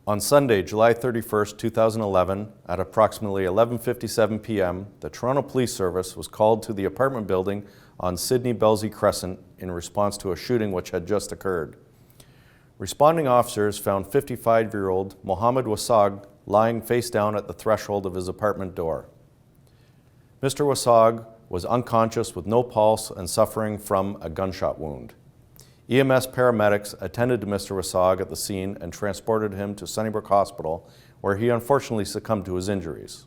On Sunday, July 31st, 2011, at approximately 11:57 p.m., the Toronto Police Service was called to the apartment building on Sidney Belsey Crescent in response to a shooting which had just occurred. Responding officers found 55-year-old Mohamed Wasughe lying face down at the threshold of his apartment door. Mr. Wasughe was unconscious with no pulse and suffering from a gunshot wound. EMS paramedics attended to Mr. Wasughe at the scene and transported him to Sunnybrook Hospital, where he unfortunately succumbed to his injuries.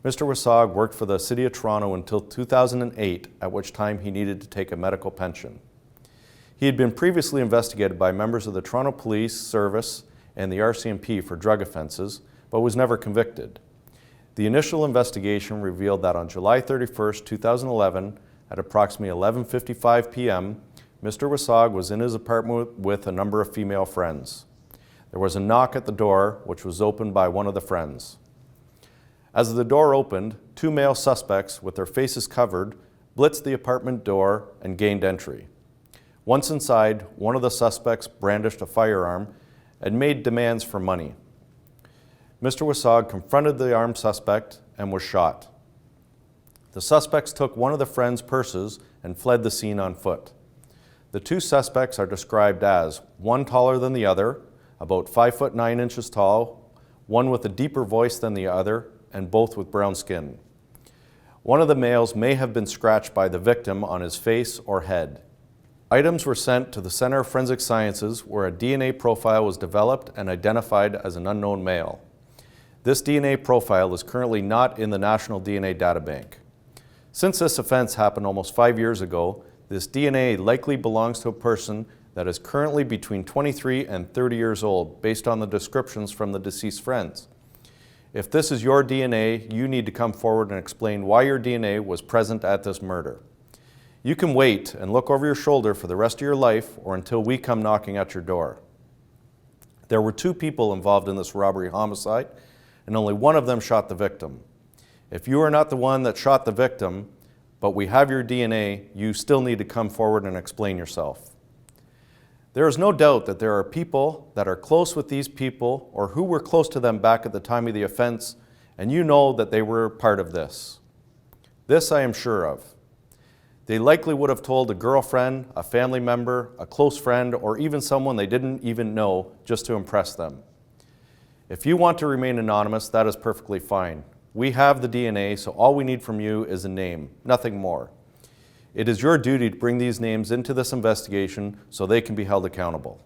Mr. Wasughe worked for the City of Toronto until 2008, at which time he needed to take a medical pension. He had been previously investigated by members of the Toronto Police Service and the RCMP for drug offences, but was never convicted. The initial investigation revealed that on July 31st, 2011, at approximately 11:55 p.m., Mr. Wasughe was in his apartment with a number of female friends. There was a knock at the door, which was opened by one of the friends. As the door opened, two male suspects with their faces covered blitzed the apartment door and gained entry. Once inside, one of the suspects brandished a firearm and made demands for money. Mr. Wasughe confronted the armed suspect and was shot. The suspects took one of the friends' purses and fled the scene on foot. The two suspects are described as one taller than the other, about 5'9" tall, one with a deeper voice than the other, and both with brown skin. One of the males may have been scratched by the victim on his face or head. Items were sent to the Centre of Forensic Sciences, where a DNA profile was developed and identified as an unknown male. This DNA profile is currently not in the National DNA Databank. Since this offense happened almost 5 years ago, this DNA likely belongs to a person that is currently between 23 and 30 years old, based on the descriptions from the deceased friends. If this is your DNA, you need to come forward and explain why your DNA was present at this murder. You can wait and look over your shoulder for the rest of your life or until we come knocking at your door. There were two people involved in this robbery homicide, and only one of them shot the victim. If you are not the one that shot the victim, but we have your DNA, you still need to come forward and explain yourself. There is no doubt that there are people that are close with these people or who were close to them back at the time of the offense, and you know that they were part of this. This I am sure of. They likely would have told a girlfriend, a family member, a close friend, or even someone they didn't even know just to impress them. If you want to remain anonymous, that is perfectly fine. We have the DNA, so all we need from you is a name, nothing more. It is your duty to bring these names into this investigation so they can be held accountable.